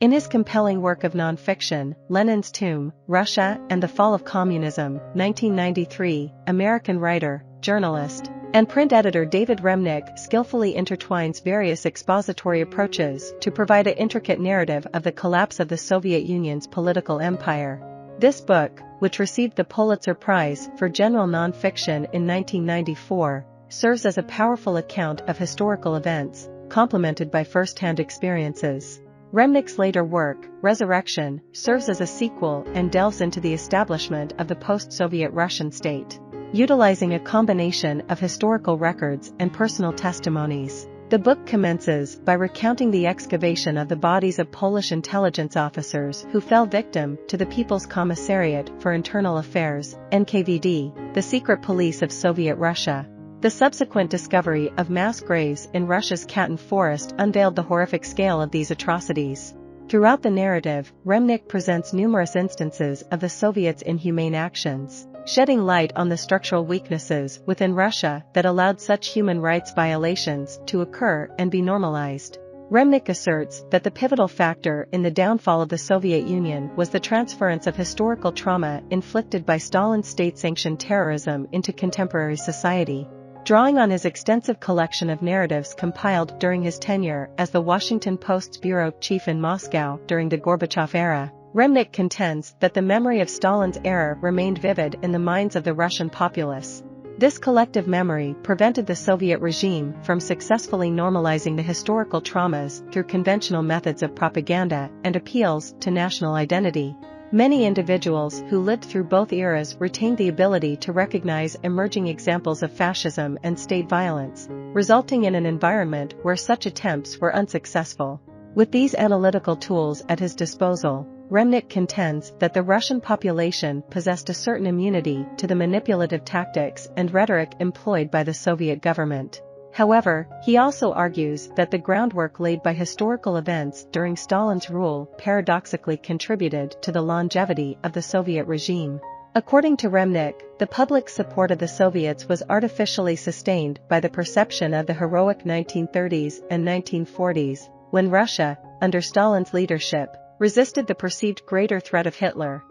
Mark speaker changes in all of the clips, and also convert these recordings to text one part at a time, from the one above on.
Speaker 1: In his compelling work of nonfiction, Lenin's Tomb, Russia and the Fall of Communism, 1993, American writer, journalist, and print editor David Remnick skillfully intertwines various expository approaches to provide an intricate narrative of the collapse of the Soviet Union's political empire. This book, which received the Pulitzer Prize for General Nonfiction in 1994, serves as a powerful account of historical events, complemented by first-hand experiences. Remnick's later work, Resurrection, serves as a sequel and delves into the establishment of the post-Soviet Russian state. Utilizing a combination of historical records and personal testimonies, the book commences by recounting the excavation of the bodies of Polish intelligence officers who fell victim to the People's Commissariat for Internal Affairs, NKVD, the secret police of Soviet Russia. The subsequent discovery of mass graves in Russia's Katyn forest unveiled the horrific scale of these atrocities. Throughout the narrative, Remnick presents numerous instances of the Soviets' inhumane actions, shedding light on the structural weaknesses within Russia that allowed such human rights violations to occur and be normalized. Remnick asserts that the pivotal factor in the downfall of the Soviet Union was the transference of historical trauma inflicted by Stalin's state-sanctioned terrorism into contemporary society. Drawing on his extensive collection of narratives compiled during his tenure as the Washington Post's bureau chief in Moscow during the Gorbachev era, Remnick contends that the memory of Stalin's era remained vivid in the minds of the Russian populace. This collective memory prevented the Soviet regime from successfully normalizing the historical traumas through conventional methods of propaganda and appeals to national identity. Many individuals who lived through both eras retained the ability to recognize emerging examples of fascism and state violence, resulting in an environment where such attempts were unsuccessful. With these analytical tools at his disposal, Remnick contends that the Russian population possessed a certain immunity to the manipulative tactics and rhetoric employed by the Soviet government. However, he also argues that the groundwork laid by historical events during Stalin's rule paradoxically contributed to the longevity of the Soviet regime. According to Remnick, the public support of the Soviets was artificially sustained by the perception of the heroic 1930s and 1940s, when Russia, under Stalin's leadership, resisted the perceived greater threat of Hitler.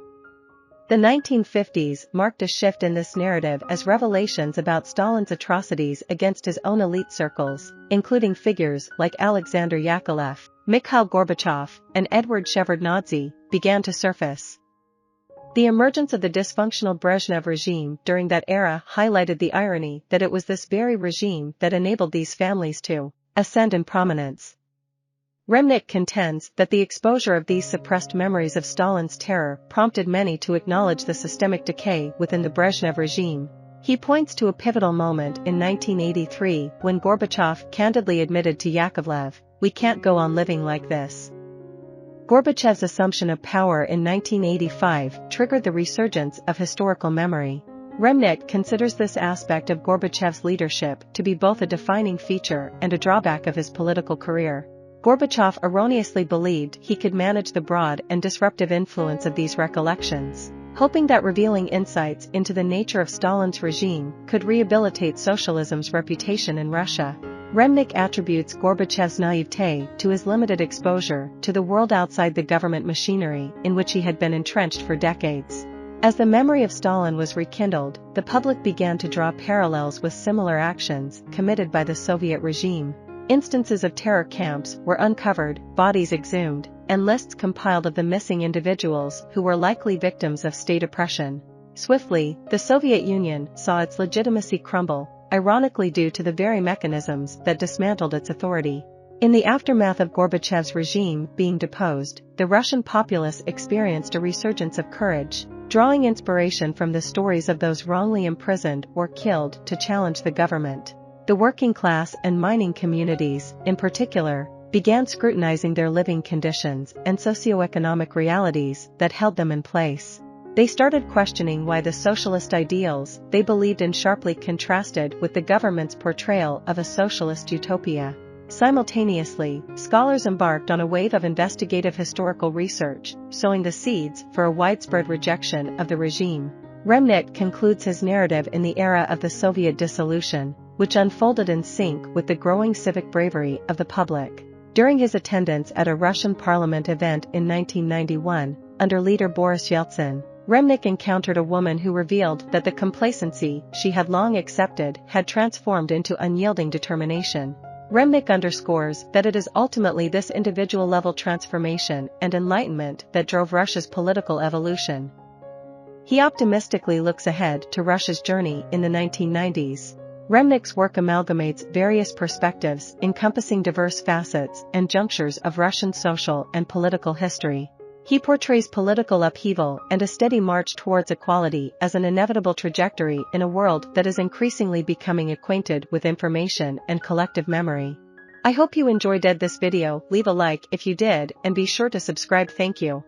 Speaker 1: The 1950s marked a shift in this narrative as revelations about Stalin's atrocities against his own elite circles, including figures like Alexander Yakovlev, Mikhail Gorbachev, and Edward Shevardnadze, began to surface. The emergence of the dysfunctional Brezhnev regime during that era highlighted the irony that it was this very regime that enabled these families to ascend in prominence. Remnick contends that the exposure of these suppressed memories of Stalin's terror prompted many to acknowledge the systemic decay within the Brezhnev regime. He points to a pivotal moment in 1983 when Gorbachev candidly admitted to Yakovlev, "We can't go on living like this." Gorbachev's assumption of power in 1985 triggered the resurgence of historical memory. Remnick considers this aspect of Gorbachev's leadership to be both a defining feature and a drawback of his political career. Gorbachev erroneously believed he could manage the broad and disruptive influence of these recollections, hoping that revealing insights into the nature of Stalin's regime could rehabilitate socialism's reputation in Russia. Remnick attributes Gorbachev's naivete to his limited exposure to the world outside the government machinery in which he had been entrenched for decades. As the memory of Stalin was rekindled, the public began to draw parallels with similar actions committed by the Soviet regime. Instances of terror camps were uncovered, bodies exhumed, and lists compiled of the missing individuals who were likely victims of state oppression. Swiftly, the Soviet Union saw its legitimacy crumble, ironically due to the very mechanisms that dismantled its authority. In the aftermath of Gorbachev's regime being deposed, the Russian populace experienced a resurgence of courage, drawing inspiration from the stories of those wrongly imprisoned or killed to challenge the government. The working class and mining communities, in particular, began scrutinizing their living conditions and socioeconomic realities that held them in place. They started questioning why the socialist ideals they believed in sharply contrasted with the government's portrayal of a socialist utopia. Simultaneously, scholars embarked on a wave of investigative historical research, sowing the seeds for a widespread rejection of the regime. Remnick concludes his narrative in the era of the Soviet dissolution, which unfolded in sync with the growing civic bravery of the public. During his attendance at a Russian parliament event in 1991, under leader Boris Yeltsin, Remnick encountered a woman who revealed that the complacency she had long accepted had transformed into unyielding determination. Remnick underscores that it is ultimately this individual-level transformation and enlightenment that drove Russia's political evolution. He optimistically looks ahead to Russia's journey in the 1990s. Remnick's work amalgamates various perspectives encompassing diverse facets and junctures of Russian social and political history. He portrays political upheaval and a steady march towards equality as an inevitable trajectory in a world that is increasingly becoming acquainted with information and collective memory. I hope you enjoyed this video. Leave a like if you did and be sure to subscribe. Thank you.